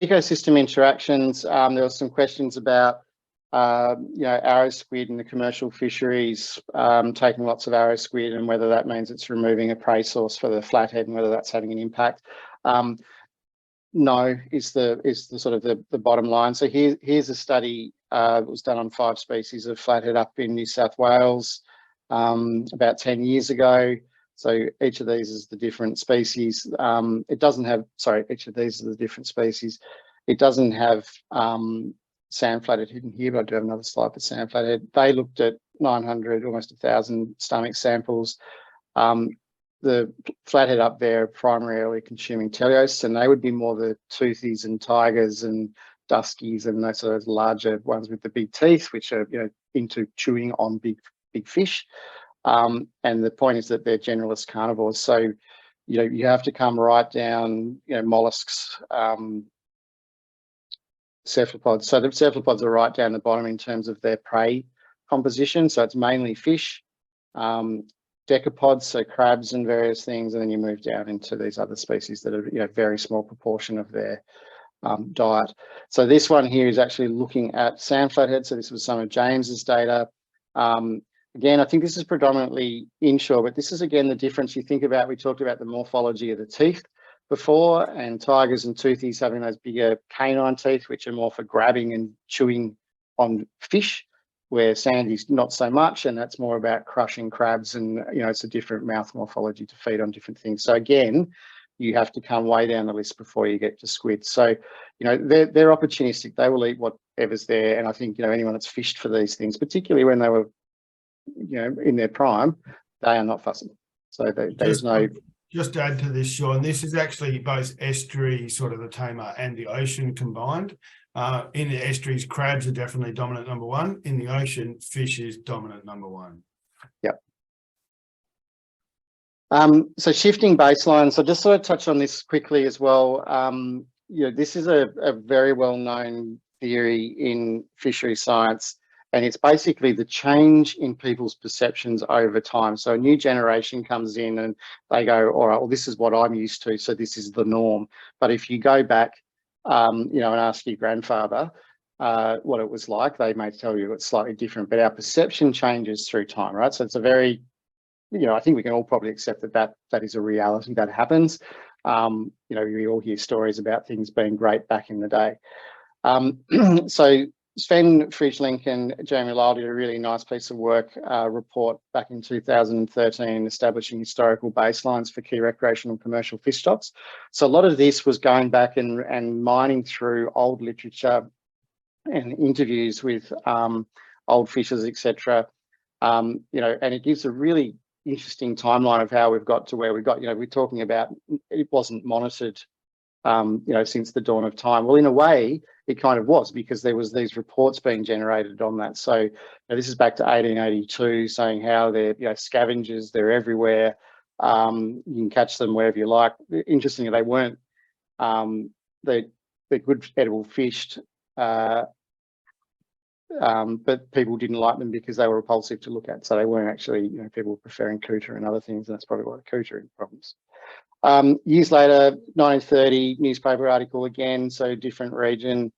ecosystem interactions, there were some questions about, arrow squid in the commercial fisheries, taking lots of arrow squid, and whether that means it's removing a prey source for the flathead and whether that's having an impact. No, is the sort of the bottom line. So here's a study that was done on 5 species of flathead up in New South Wales about 10 years ago. So each of these is the different species. It doesn't have, sorry, each of these are the different species. It doesn't have sand flathead hidden here, but I do have another slide for sand flathead. They looked at 900, almost 1,000 stomach samples. The flathead up there are primarily consuming teleosts, and they would be more the toothies and tigers and duskies and those sort of larger ones with the big teeth, which are into chewing on big fish. And the point is that they're generalist carnivores. So you have to come right down, mollusks, cephalopods. So the cephalopods are right down the bottom in terms of their prey composition. So it's mainly fish. Decapods, so crabs and various things, and then you move down into these other species that are very small proportion of their diet. So this one here is actually looking at sand flathead. So this was some of James's data. Again, I think this is predominantly inshore, but this is again the difference. You think about, we talked about the morphology of the teeth before, and tigers and toothies having those bigger canine teeth, which are more for grabbing and chewing on fish, where sandy's not so much, and that's more about crushing crabs, and it's a different mouth morphology to feed on different things. So again, you have to come way down the list before you get to squid. So they're opportunistic. They will eat whatever's there, and I think anyone that's fished for these things, particularly when they were in their prime, they are not fussy. So there's no. Just to add to this, Sean, this is actually both estuary, sort of the tamer, and the ocean combined. In the estuaries, crabs are definitely dominant number 1. In the ocean, fish is dominant number 1. Yep. So shifting baselines. So just sort of touch on this quickly as well. This is a very well-known theory in fishery science, and it's basically the change in people's perceptions over time. So a new generation comes in and they go, all right, well, this is what I'm used to, so this is the norm. But if you go back, and ask your grandfather what it was like, they may tell you it's slightly different, but our perception changes through time, right? So it's a very, I think we can all probably accept that is a reality that happens. We all hear stories about things being great back in the day. So Sven Friedlink and Jeremy Lyle did a really nice piece of work, report back in 2013, establishing historical baselines for key recreational commercial fish stocks. So a lot of this was going back and mining through old literature and interviews with old fishers, etc. And it gives a really interesting timeline of how we've got to where we got. We're talking about it wasn't monitored since the dawn of time. Well, in a way, it kind of was, because there was these reports being generated on that. So this is back to 1882, saying how they're scavengers, they're everywhere. You can catch them wherever you like. Interestingly, they weren't. They're good edible fish, but people didn't like them because they were repulsive to look at. So they weren't actually. People were preferring cooter and other things, and that's probably why the cooter had problems. Years later, 1930, newspaper article again, so different region,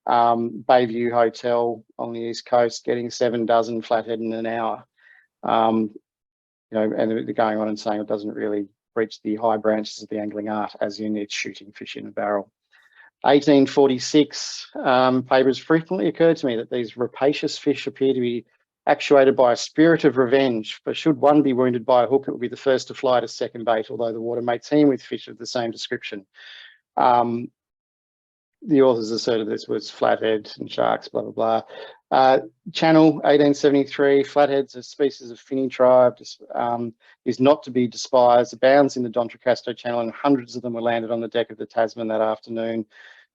Bayview Hotel on the East Coast, getting 7 dozen flathead in an hour. And they're going on and saying it doesn't really reach the high branches of the angling art, as in it's shooting fish in a barrel. 1846, papers frequently occurred to me that these rapacious fish appear to be actuated by a spirit of revenge, for should one be wounded by a hook, it would be the first to fly to second bait, although the water may teem with fish of the same description. The authors asserted this was flathead and sharks, blah, blah, blah. Channel, 1873, flatheads, a species of finny tribe, is not to be despised, abounds in the D'Entrecasteaux Channel, and hundreds of them were landed on the deck of the Tasman that afternoon.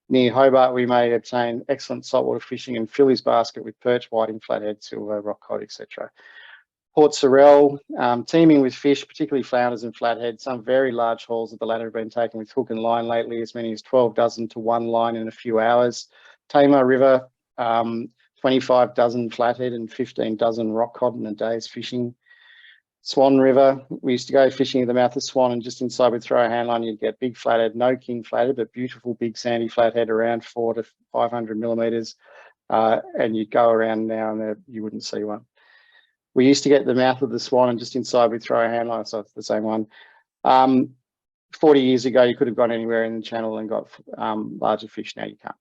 Near Hobart, we may obtain excellent saltwater fishing and fill his basket with perch, whiting, flathead, silver, rock cod, etc. Port Sorell, teeming with fish, particularly flounders and flathead. Some very large hauls of the latter have been taken with hook and line lately, as many as 12 dozen to 1 line in a few hours. Tamar River, 25 dozen flathead and 15 dozen rock cod in a day's fishing. Swan River, we used to go fishing at the mouth of Swan, and just inside we'd throw a hand line, you'd get big flathead, no king flathead, but beautiful big sandy flathead around 400 to 500 millimeters. And you'd go around now and there, you wouldn't see one. We used to get the mouth of the Swan, and just inside we'd throw a hand line, so it's the same one. 40 years ago, you could have gone anywhere in the channel and got larger fish. Now you can't.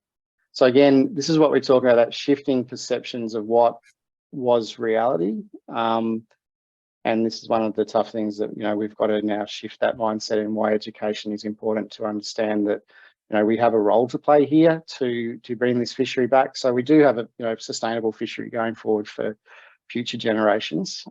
So again, this is what we're talking about, that shifting perceptions of what was reality. And this is one of the tough things that, we've got to now shift that mindset, and why education is important, to understand that, we have a role to play here to bring this fishery back. So we do have a, sustainable fishery going forward for future generations.